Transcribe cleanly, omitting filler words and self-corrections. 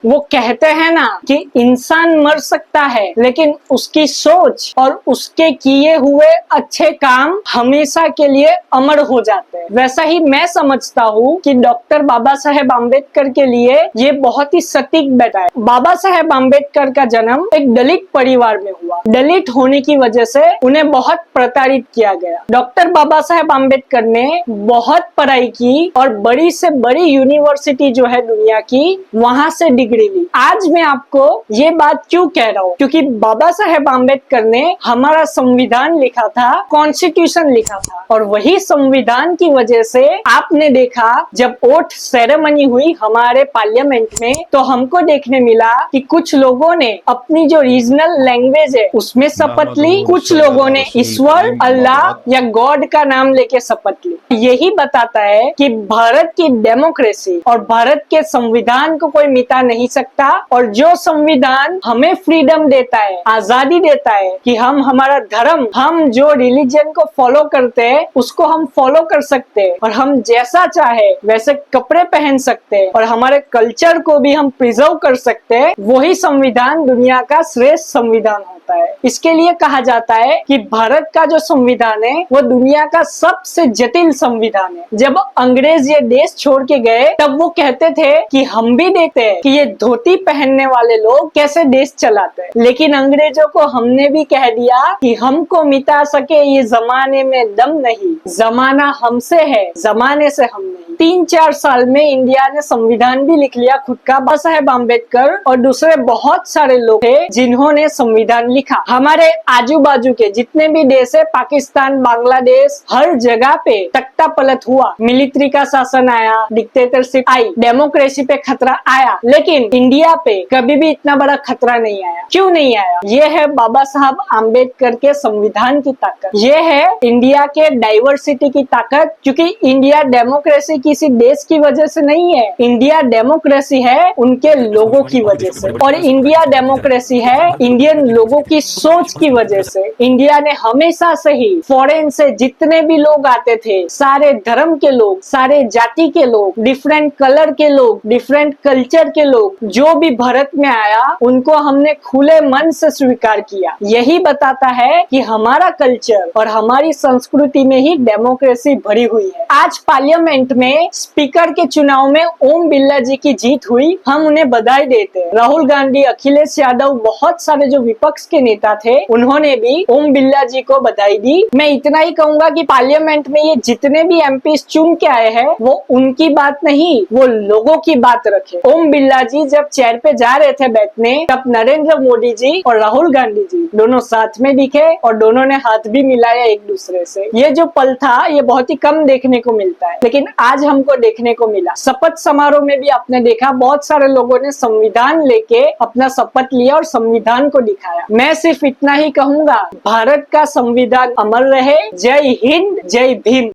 वो कहते हैं ना कि इंसान मर सकता है लेकिन उसकी सोच और उसके किए हुए अच्छे काम हमेशा के लिए अमर हो जाते हैं। वैसा ही मैं समझता हूँ कि डॉक्टर बाबा साहेब आम्बेडकर के लिए ये बहुत ही सटीक बैठा है। बाबा साहेब आम्बेडकर का जन्म एक दलित परिवार में हुआ। दलित होने की वजह से उन्हें बहुत प्रताड़ित किया गया। डॉक्टर बाबा साहेब आम्बेडकर ने बहुत पढ़ाई की और बड़ी से बड़ी यूनिवर्सिटी जो है दुनिया की, वहां से डिग्री ली। आज मैं आपको ये बात क्यों कह रहा हूँ, क्योंकि बाबा साहेब आम्बेडकर ने हमारा संविधान लिखा था, कॉन्स्टिट्यूशन लिखा था, और वही संविधान की वजह से आपने देखा जब वोट सेरेमनी हुई हमारे पार्लियामेंट में, तो हमको देखने मिला कि कुछ लोगों ने अपनी जो रीजनल लैंग्वेज है उसमें शपथ ली, कुछ लोगों ने ईश्वर, अल्लाह या गॉड का नाम लेके शपथ ली। यही बताता है कि भारत की डेमोक्रेसी और भारत के संविधान को कोई मिटा नहीं सकता, और जो संविधान हमें फ्रीडम देता है, आजादी देता है कि हम हमारा धर्म, हम जो रिलीजन को फॉलो करते हैं उसको हम फॉलो कर सकते हैं, और हम जैसा चाहे वैसे कपड़े पहन सकते हैं, और हमारे कल्चर को भी हम प्रिजर्व कर सकते हैं, वही संविधान दुनिया का श्रेष्ठ संविधान होता है। इसके लिए कहा जाता है कि भारत का जो संविधान है वो दुनिया का सबसे जटिल संविधान है। जब अंग्रेज ये देश छोड़ के गए तब वो कहते थे कि हम भी देखते हैं कि ये धोती पहनने वाले लोग कैसे देश चलाते हैं, लेकिन अंग्रेजों को हमने भी कह दिया कि हमको मिटा सके ये जमाने में दम नहीं, जमाना हमसे है, जमाने से हम नहीं। 3-4 साल में इंडिया ने संविधान भी लिख लिया खुद का। बाबा साहेब आम्बेडकर और दूसरे बहुत सारे लोग थे जिन्होंने संविधान लिखा। हमारे आजू बाजू के जितने भी देश है, पाकिस्तान, बांग्लादेश, हर जगह पे तख्ता पलट हुआ, मिलिट्री का शासन आया, डिक्टेटरशिप आई, डेमोक्रेसी पे खतरा आया, लेकिन इंडिया पे कभी भी इतना बड़ा खतरा नहीं आया। क्यों नहीं आया? ये है बाबा साहब आम्बेडकर के संविधान की ताकत, ये है इंडिया के डाइवर्सिटी की ताकत। क्योंकि इंडिया डेमोक्रेसी किसी देश की वजह से नहीं है, इंडिया डेमोक्रेसी है उनके लोगों की वजह से, और इंडिया डेमोक्रेसी है इंडियन लोगों की सोच की वजह से। इंडिया ने हमेशा से ही फॉरेन से जितने भी लोग आते थे, सारे धर्म के लोग, सारे जाति के लोग, डिफरेंट कलर के लोग, डिफरेंट कल्चर के लोग, जो भी भारत में आया उनको हमने खुले मन से स्वीकार किया। यही बताता है कि हमारा कल्चर और हमारी संस्कृति में ही डेमोक्रेसी भरी हुई है। आज पार्लियामेंट में स्पीकर के चुनाव में ओम बिरला जी की जीत हुई, हम उन्हें बधाई देते हैं। राहुल गांधी, अखिलेश यादव, बहुत सारे जो विपक्ष के नेता थे उन्होंने भी ओम बिरला जी को बधाई दी। मैं इतना ही कहूंगा कि पार्लियामेंट में ये जितने भी एमपी चुन के आए हैं वो उनकी बात नहीं, वो लोगों की बात रखे। ओम बिरला जी जब चेयर पे जा रहे थे बैठने, तब नरेंद्र मोदी जी और राहुल गांधी जी दोनों साथ में दिखे और दोनों ने हाथ भी मिलाया एक दूसरे से। ये जो पल था ये बहुत ही कम देखने को मिलता है, लेकिन आज हमको देखने को मिला। शपथ समारोह में भी आपने देखा बहुत सारे लोगों ने संविधान लेके अपना शपथ लिया और संविधान को दिखाया। मैं सिर्फ इतना ही कहूंगा, भारत का संविधान अमर रहे। जय हिंद, जय भीम।